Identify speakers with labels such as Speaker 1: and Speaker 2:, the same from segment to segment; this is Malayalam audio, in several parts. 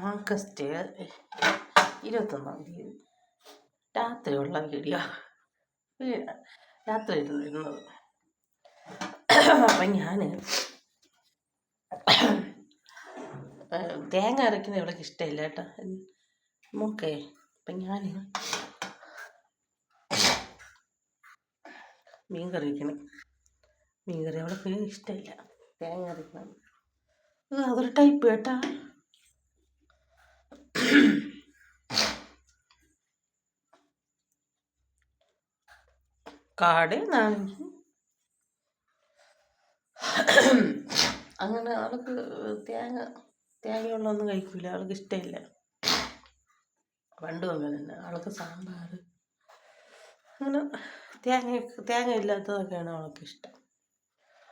Speaker 1: ആഗസ്റ്റ് 21 രാത്രിയുള്ള വീഡിയോ രാത്രി ഇരുന്നത്. അപ്പം ഞാൻ തേങ്ങ അരയ്ക്കുന്ന ഇവൾക്ക് ഇഷ്ടമില്ല കേട്ടോ മോക്കേ. അപ്പം ഞാൻ മീൻകറി വയ്ക്കണം. മീൻകറി അവൾക്ക് ഇഷ്ടമില്ല തേങ്ങ അരയ്ക്കണം. അതൊരു ടൈപ്പ് കേട്ടാ. കാടേന്നാണെങ്കിൽ അങ്ങനെ അവൾക്ക് തേങ്ങയുള്ളതൊന്നും കഴിക്കില്ല, അവൾക്ക് ഇഷ്ടമില്ല. പണ്ടും അങ്ങനെ തന്നെ അവൾക്ക് സാമ്പാർ അങ്ങനെ തേങ്ങ ഇല്ലാത്തതൊക്കെയാണ് അവൾക്ക് ഇഷ്ടം.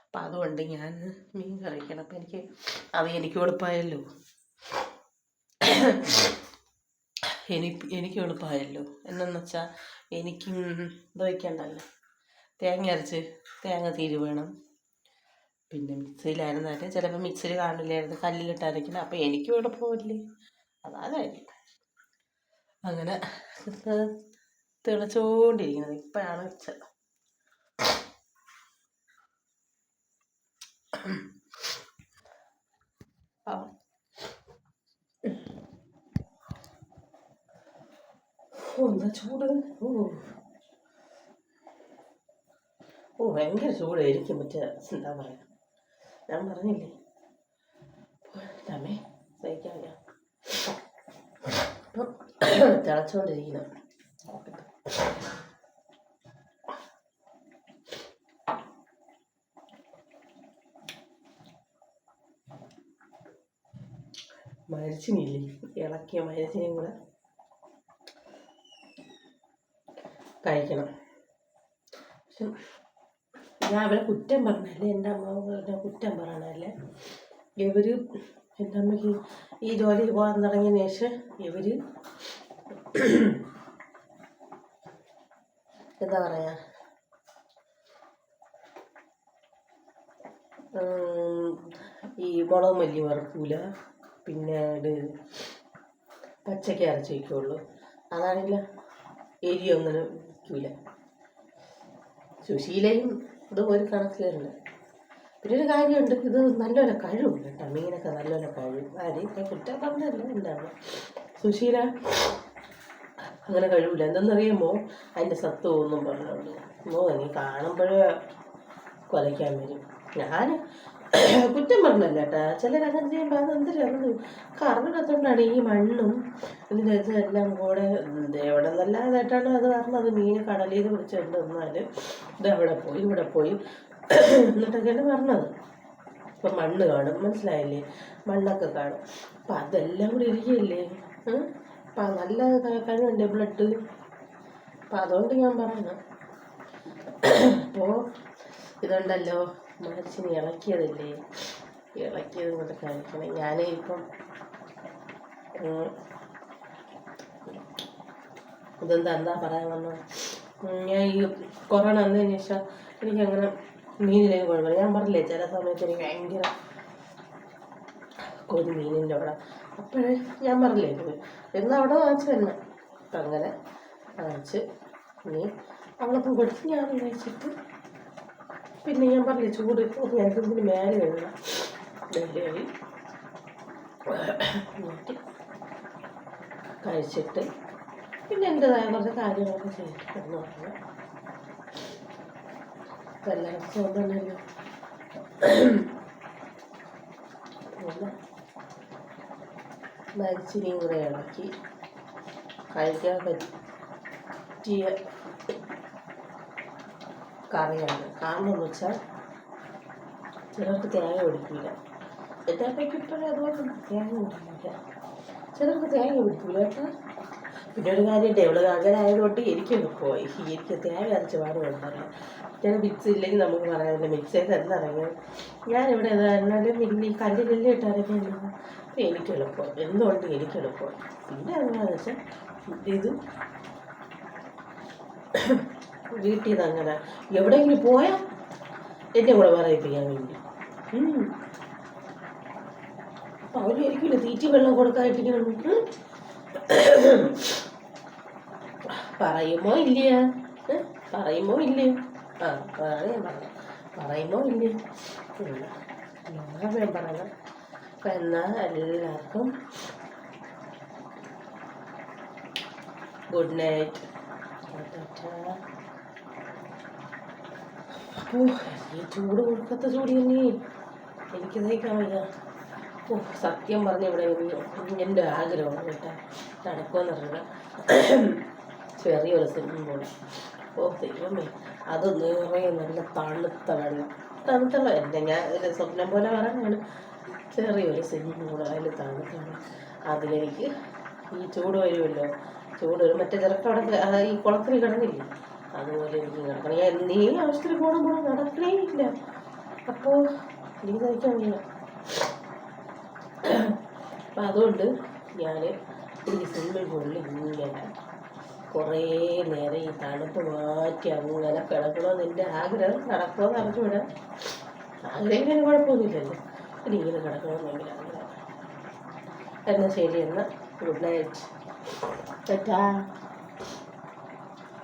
Speaker 1: അപ്പം അതുകൊണ്ട് ഞാൻ മീൻ കറിക്കണം. അപ്പം എനിക്ക് എളുപ്പമായല്ലോ, എനിക്ക് എളുപ്പമായല്ലോ. എന്നു വെച്ചാൽ എനിക്കും ഇത് വയ്ക്കണ്ടല്ലോ, തേങ്ങ അരച്ച് തേങ്ങ തീര് വേണം. പിന്നെ മിക്സിയിലായിരുന്നാലും ചിലപ്പോൾ മിക്സിയിൽ കാണില്ലായിരുന്നു, കല്ലിലിട്ട് അരയ്ക്കണം. അപ്പം എനിക്കും എളുപ്പമില്ലേ, അതാ കാര്യം. അങ്ങനെ തിളച്ചുകൊണ്ടിരിക്കുന്നത് ഇപ്പോഴാണ് വെച്ചത്. എന്താ ചൂട്! ഭയങ്കര ചൂടായിരിക്കും. മറ്റേ എന്താ പറയുക, ഞാൻ പറഞ്ഞില്ലേ അമ്മേ സഹിക്കാനില്ല. അപ്പം തിളച്ചുകൊണ്ടിരിക്കണം. മരിച്ചിനില്ലേ, ഇളക്കിയ മരിച്ചിനെയും കൂടെ കഴിക്കണം. പക്ഷെ ഞാൻ അവരെ കുറ്റം പറഞ്ഞല്ലേ, എൻ്റെ അമ്മ കുറ്റം പറയണല്ലേ. ഇവർ എൻ്റെ അമ്മയ്ക്ക് ഈ ജോലി പോകാൻ തുടങ്ങിയതിന് ശേഷം ഇവർ എന്താ പറയുക, ഈ മുളക് മല്ലി വറുക്കൂല, പിന്നെ പച്ചയ്ക്ക് അരച്ച് വയ്ക്കുള്ളൂ. അതാണെങ്കിൽ എരി അങ്ങനെ വയ്ക്കൂല. സുശീലയും ഇതും ഒരു കണക്കിലുണ്ട്. പിന്നെ ഒരു കാര്യമുണ്ട്, ഇത് നല്ലപോലെ കഴിവും കേട്ടോ, മീനൊക്കെ നല്ലപോലെ കഴിവും. ആരെയും കുറ്റം പറഞ്ഞല്ല, എന്താണ് സുശീല അങ്ങനെ കഴിവില്ല. എന്തെന്നറിയുമോ, അതിൻ്റെ സത്ത് ഒന്നും പറഞ്ഞുള്ളൂ. നീ കാണുമ്പോഴേ കൊലയ്ക്കാൻ വരും. ഞാൻ കുറ്റം പറഞ്ഞല്ല കേട്ടാ, ചിലരങ്ങനെ ചെയ്യുമ്പോൾ അത് എന്തിനാണ് കറവിടത്തോണ്ടാണ് ഈ മണ്ണും ഇതിൻ്റെ എല്ലാം കൂടെ എവിടെ നല്ലതായിട്ടാണ് അത് പറഞ്ഞത്. മീൻ കടലിൽ നിന്ന് പിടിച്ചുകൊണ്ട് വന്നാൽ ഇത് അവിടെ പോയി ഇവിടെ പോയി എന്നിട്ടൊക്കെയാണ് പറഞ്ഞത്. ഇപ്പം മണ്ണ് കാണും, മനസ്സിലായില്ലേ, മണ്ണൊക്കെ കാണും. അപ്പം അതെല്ലാം കൂടി ഇരിക്കുകയല്ലേ. അപ്പം നല്ല കഴിവുണ്ട് ബ്ലഡ്. അപ്പം അതുകൊണ്ട് ഞാൻ പറയുന്നു. അപ്പോൾ ഇതുണ്ടല്ലോ, മരിച്ചിന് ഇളക്കിയതല്ലേ, ഇളക്കിയത് കൊണ്ട് കഴിക്കണം. ഞാൻ ഇപ്പം എന്താ പറയാൻ വന്നത്, ഞാൻ ഈ കൊറോണ വന്നതിന് ശേഷം എനിക്കങ്ങനെ മീനിലേക്ക് കുഴപ്പമില്ല. ഞാൻ പറഞ്ഞില്ലേ, ചില സമയത്ത് എനിക്ക് ഭയങ്കര കൊതി മീനിൻ്റെ അവിടെ. അപ്പോഴേ ഞാൻ പറഞ്ഞില്ലേ എന്നാൽ അവിടെ വാങ്ങിച്ച് തന്നെ. അപ്പം അങ്ങനെ വാങ്ങിച്ച് മീൻ അവളപ്പം കൊടുത്ത് ഞാൻ കഴിച്ചിട്ട്, പിന്നെ ഞാൻ പറഞ്ഞില്ലേ ചൂട് ഞങ്ങൾക്ക് ഇതിന് മേലെ കഴിയണം ഡെലിവറി എന്നിട്ട് കഴിച്ചിട്ട് പിന്നെ എൻ്റെതായ കുറച്ച് കാര്യങ്ങളൊക്കെ ചെയ്തിട്ടെന്ന് പറഞ്ഞു. നല്ല രസം തന്നെയല്ലോ. പിന്നെ മരിച്ചിനെയും കൂടെ ഇളക്കി കഴിക്കാൻ പറ്റിയ കറിയാണ്. കാരണം എന്ന് വെച്ചാൽ ചിലർക്ക് തേങ്ങ പിടിക്കില്ല. എൻ്റെ അമ്മയ്ക്ക് ഇപ്പോഴും അതുപോലെ തേങ്ങ പിടിക്കില്ല, ചിലർക്ക് തേങ്ങ പിടിക്കില്ല കേട്ടോ. പിന്നെ ഒരു കാര്യമുണ്ട്, ഇവള് അങ്ങനായതുകൊണ്ട് എനിക്ക് എളുപ്പമായി. എനിക്ക് തേങ്ങ അരച്ച് പാടുണ്ടല്ലോ. ചില മിക്സ് ഇല്ലെങ്കിൽ നമുക്ക് പറയാനില്ല, മിക്സ് ചെയ്ത് തന്നെ ഇറങ്ങിയത്. ഞാനിവിടെ എന്നാലും ഈ കല്ലിലെല്ലാം ഇട്ട് അരയ്ക്കുന്നത് അപ്പം എനിക്ക് എളുപ്പം. എന്തുകൊണ്ട് എനിക്ക് എളുപ്പം. പിന്നെ എന്താണെന്ന് വെച്ചാൽ ഇത് വീട്ടിൽ നിന്ന് അങ്ങനെ എവിടെയെങ്കിലും പോയാൽ എൻ്റെ കൂടെ പറയിപ്പിക്കാൻ വേണ്ടി അപ്പം അവരും ആയിരിക്കില്ല തീറ്റി വെള്ളം കൊടുക്കാതിട്ടിങ്ങനെ പറയുമോ ഇല്ലയോ പറയുമോ ഇല്ലയോ അതാണ് ഞാൻ പറഞ്ഞത് പറയുമോ ഇല്ലയോ ഞാൻ പറഞ്ഞത്. അപ്പം എന്നാൽ എല്ലാവർക്കും ഗുഡ് നൈറ്റ്. അപ്പോൾ ഈ ചൂട് കൊടുക്കാത്ത ചൂട് തന്നെ എനിക്ക് സഹിക്കാൻ വയ്യ. സത്യം പറഞ്ഞ ഇവിടെ എൻ്റെ ആഗ്രഹമാണ് കേട്ടോ നടക്കുമെന്ന് അറിയില്ല ചെറിയൊരു സ്വിമ്മിങ് പൂള്. ദൈവമേ അത് നിറയെ നല്ല തണുത്ത വെള്ളം എൻ്റെ ഞാൻ ഒരു സ്വപ്നം പോലെ പറയാനാണ്. ചെറിയൊരു സ്വിമ്മിങ് പൂള് അതിൽ തണുത്താണ്. അതിലെനിക്ക് ഈ ചൂട് വരുമല്ലോ ചൂട് വരും മറ്റേ ചിലപ്പോൾ അവിടെ ഈ കുളത്തിൽ കിടന്നില്ലേ അതുപോലെ എനിക്ക് കിടക്കണം. ഞാൻ എന്നീ ആവശ്യത്തിന് പോകുമ്പോൾ നടക്കണേ ഇല്ല. അപ്പോൾ എനിക്ക് കഴിക്കാൻ വയ്യ. അപ്പം അതുകൊണ്ട് ഞാൻ ഈ സ്വിമ്മിങ് പൂളിൽ ഇങ്ങനെ കുറേ നേരം ഈ തണുപ്പ് മാറ്റി അങ്ങനെ കിടക്കണമെന്ന് എൻ്റെ ആഗ്രഹം. നടക്കണമെന്ന് അറിഞ്ഞുവിടാം ആഗ്രഹിക്കാൻ കുഴപ്പമൊന്നുമില്ലല്ലോ. പിന്നെ ഇങ്ങനെ കിടക്കണമെന്ന് ഭയങ്കര ആഗ്രഹം. എന്നാൽ ശരി എന്നാൽ ഗുഡ് നൈറ്റ്.